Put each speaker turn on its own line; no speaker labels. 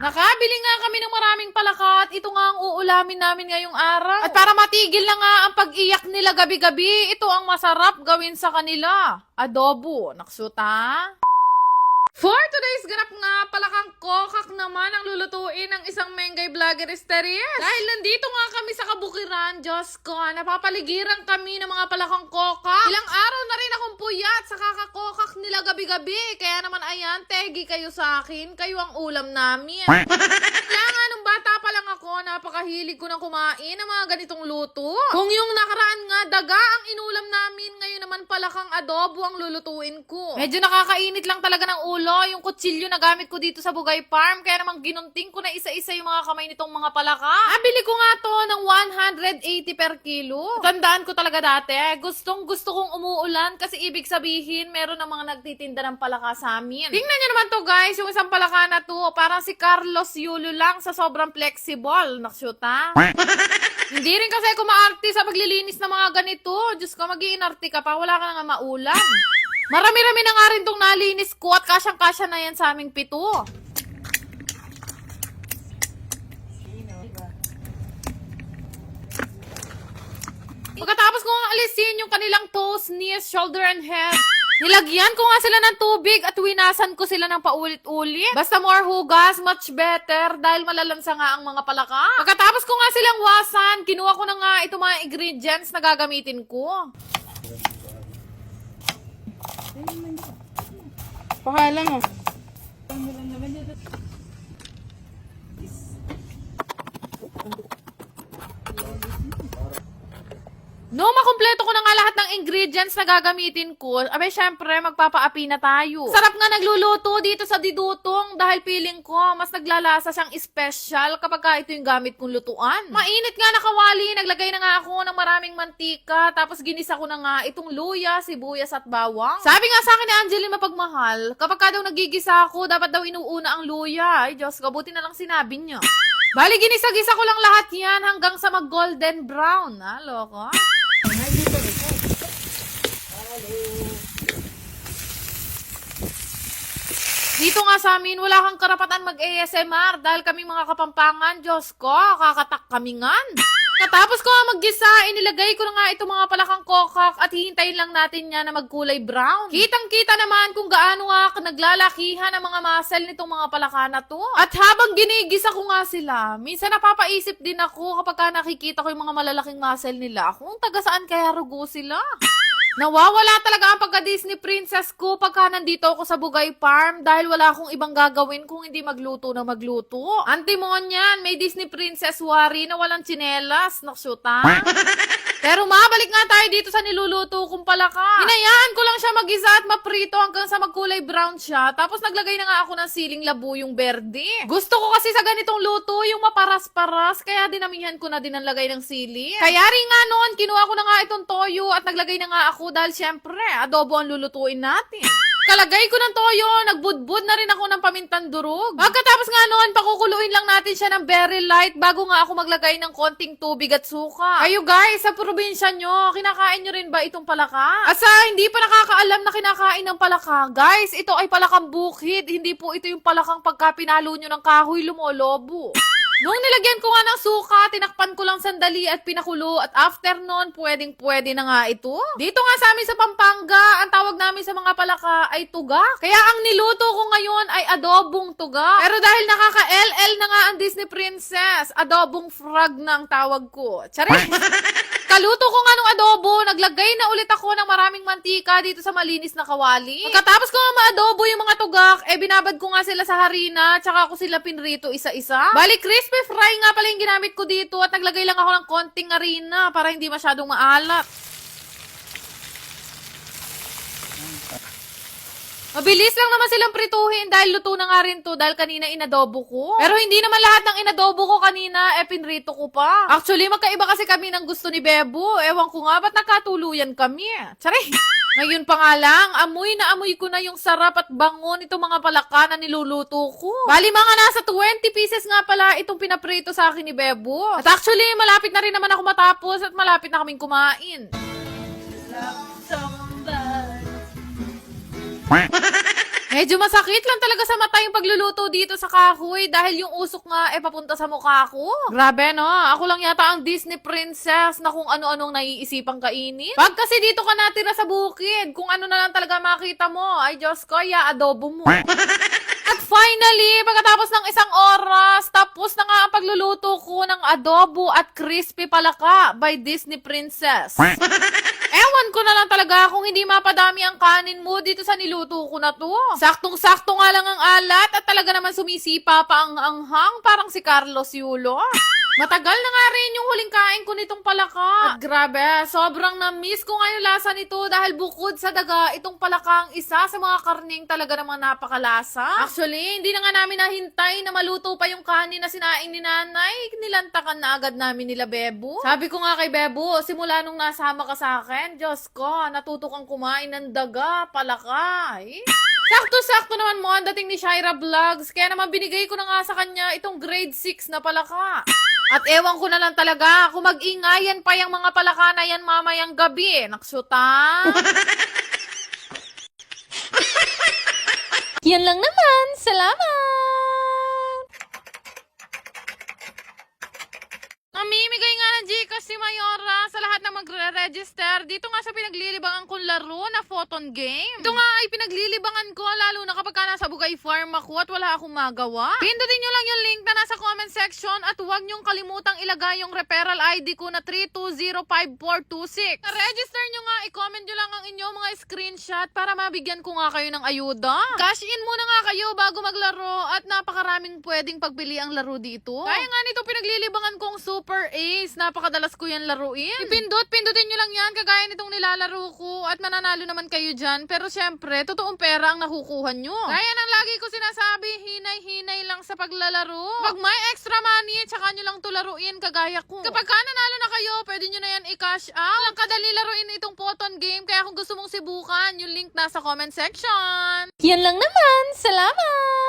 Nakabili nga kami ng maraming palaka at ito nga ang uulamin namin ngayong araw. At para matigil na nga ang pag-iyak nila gabi-gabi, ito ang masarap gawin sa kanila. Adobo. Naksuta? For today's ganap nga, palakang kokak naman ang lulutuin ng isang Mengay Vlogger Esterias. Dahil nandito nga kami sa Kabukiran, Diyos ko, napapaligiran kami ng mga palakang kokak. Ilang araw na rin akong puyat sa kakakokak nila gabi-gabi. Kaya naman ayan, tegi kayo sa akin, kayo ang ulam namin. Kaya nga, nung bata pa lang ako, napakahilig ko na kumain ng mga ganitong luto. Kung yung nakaraan nga, daga ang inulam namin, ngayon naman palakang adobo ang lulutuin ko. Medyo nakakainit lang talaga ng ulo yung kutsilyo na gamit ko dito sa Bugay Farm, kaya namang ginunting ko na isa-isa yung mga kamay nitong mga palaka. Bili ko nga to ng 180 per kilo. Tandaan ko talaga dati, gustong gusto kong umuulan kasi ibig sabihin meron ng mga nagtitinda ng palaka sa amin. Tingnan nyo naman to guys, yung isang palaka na to, parang si Carlos Yulo lang sa sobrang flexible. Naksyuta. Hindi rin kasi ako maarte sa paglilinis ng mga ganito. Diyos ko, mag-iinarte ka pa, wala ka na nga maulam. Marami-rami na nga rin itong nalinis ko at kasyang-kasya na yan sa aming pito. Pagkatapos ko nga alisin yung kanilang toes, knees, shoulder, and head, nilagyan ko nga sila ng tubig at winasan ko sila ng paulit-ulit. Basta more hugas, much better dahil malalansa nga ang mga palaka. Pagkatapos ko nga silang wasan, kinuha ko na nga itong mga ingredients na gagamitin ko.
Pahalang ah.
No, makumpleto ko na nga lahat ng ingredients na gagamitin ko. Abay, syempre, magpapaapi na tayo. Sarap nga nagluluto dito sa Didutong dahil feeling ko mas naglalasa siyang special kapag ka ito yung gamit kong lutuan. Mainit nga na kawali, naglagay na nga ako ng maraming mantika, tapos ginisa ko na nga itong luya, sibuyas at bawang. Sabi nga sa akin ni Angeline Mapagmahal, kapag ka daw nagigisa ako, dapat daw inuuna ang luya. Ay, Diyos ko, buti na lang sinabi niya. Bali, ginisa-gisa ko lang lahat yan hanggang sa mag-golden brown. Ha, loko? Dito nga sa amin, wala kang karapatan mag-ASMR dahil kami mga Kapampangan, Diyos ko, kakatak kami ngan. Katapos ko nga maggisa, inilagay ko na nga itong mga palakang kokak at hihintayin lang natin niya na magkulay brown. Kitang-kita naman kung gaano nga naglalakihan ang mga muscle nitong mga palaka na to. At habang ginigisa ko nga sila, minsan napapaisip din ako kapag nakikita ko yung mga malalaking muscle nila, kung taga saan kaya rugo sila. Nawawala talaga ang pagka-Disney princess ko pagka nandito ako sa Bugay Farm dahil wala akong ibang gagawin kung hindi magluto na magluto. Antimonyan, may Disney princess worry na walang tsinelas. Naksyuta. Pero mabalik nga tayo dito sa niluluto kong palaka. Hinayaan ko lang siya mag-isa at maprito hanggang sa magkulay brown siya. Tapos naglagay na nga ako ng siling labuyong berde. Gusto ko kasi sa ganitong luto yung maparas-paras kaya dinamihan ko na din ang lagay ng sili. Kaya rin nga noon, kinuha ko na nga itong toyo at naglagay na nga ako dahil syempre, adobo ang lulutuin natin. Kalagay ko ng toyo, nagbudbud na rin ako ng pamintang durog. Pagkatapos nga noon, pakukuluin lang natin siya ng very light bago nga ako maglagay ng konting tubig at suka. Kayo guys, sa probinsya nyo, kinakain nyo rin ba itong palaka? At sa hindi pa nakakaalam na kinakain ng palaka, guys, ito ay palakang bukid. Hindi po ito yung palakang pagka pinalo nyo ng kahoy lumolobo. Nung nilagyan ko nga ng suka, tinakpan ko lang sandali at pinakulo at after nun, pwedeng-pwede na nga ito. Dito nga sa amin sa Pampanga, ang tawag namin sa mga palaka ay tuga. Kaya ang niluto ko ngayon ay adobong tuga. Pero dahil nakaka-LL na nga ang Disney princess, adobong frog na ang tawag ko. Charis! Kaluto ko nga nung adobo, naglagay na ulit ako ng maraming mantika dito sa malinis na kawali. Pagkatapos ko nga ma-adobo yung mga tugak, binabad ko nga sila sa harina, tsaka ko sila pinrito isa-isa. Bali, crispy fry nga pala yung ginamit ko dito at naglagay lang ako ng konting harina para hindi masyadong maalat. Mabilis lang naman silang prituhin dahil luto na nga rin to dahil kanina inadobo ko. Pero hindi naman lahat ng inadobo ko kanina, pinrito ko pa. Actually, magkaiba kasi kami ng gusto ni Bebo. Ewan ko nga, ba't nakatuluyan kami? Tsari! Ngayon pa nga lang, amoy na amoy ko na yung sarap at bango nitong mga palaka na niluluto ko. Bali mga nasa 20 pieces nga pala itong pinaprito sa akin ni Bebo. At actually, malapit na rin naman ako matapos at malapit na kaming kumain. Medyo masakit lang talaga sa mata yung pagluluto dito sa kahoy dahil yung usok nga papunta sa mukha ko. Grabe no, ako lang yata ang Disney princess na kung ano-anong naiisipang kainin. Pag kasi dito ka natira sa bukid, kung ano na lang talaga makita mo, ay Diyos ko, adobo mo. At finally, pagkatapos ng isang oras, tapos na nga ang pagluluto ko ng adobo at crispy palaka by Disney Princess. Ewan ko na lang talaga kung hindi mapadami ang kanin mo dito sa niluto ko na to. Saktong-sakto nga lang ang alat at talaga naman sumisipa pa ang anghang parang si Carlos Yulo. Matagal na nga rin yung huling kain ko nitong palaka. At grabe, sobrang na-miss ko nga yung lasa nito dahil bukod sa daga, itong palaka ang isa sa mga karning talaga namang napakalasa. Actually, hindi na nga namin nahintay na maluto pa yung kanin na sinaing ni nanay. Nilantakan na agad namin nila Bebo. Sabi ko nga kay Bebo, simula nung nasama ka sa akin, Diyos ko, natuto kang kumain ng daga, palaka. Sakto-sakto naman mo ang dating ni Shaira Vlogs, kaya naman binigay ko na nga sa kanya itong grade 6 na palaka. At ewan ko na lang talaga kung mag-ingayan pa yung mga palaka na yan mamayang gabi. Naksuta.
Yan lang naman. Salamat!
Namimigay nga ng Gcash si Mayora sa lahat na magre-register dito nga sa pinaglilibangan kong laro na photon game. Ito nga ay pinaglilibangan ko lalo na kapag nasa Bugay Farm ako at wala akong magawa. Pindutin nyo lang yung link na nasa comment section at huwag nyong kalimutang ilagay yung referral ID ko na 3205426. Na-register nyo nga, i-comment nyo lang ang inyong mga screenshot para mabigyan ko nga kayo ng ayuda. Cash in muna nga kayo bago maglaro at napakaraming pwedeng pagpili ang laro dito. Kaya nga nito pinaglilibangan kong Super Ace. Napakadalas ko yan laruin. Pindutin nyo lang yan kagaya nitong nilalaro ko at mananalo naman kayo dyan. Pero syempre, totoong pera ang nakukuha nyo. Kaya nang lagi ko sinasabi, hinay-hinay lang sa paglalaro. Pag may extra money, tsaka nyo lang to laruin kagaya ko. Kapag ka nanalo na kayo, pwede nyo na yan i-cash out. Lang kadali laruin itong photon game. Kaya kung gusto mong sibukan, yung link nasa comment section.
Yan lang naman. Salamat!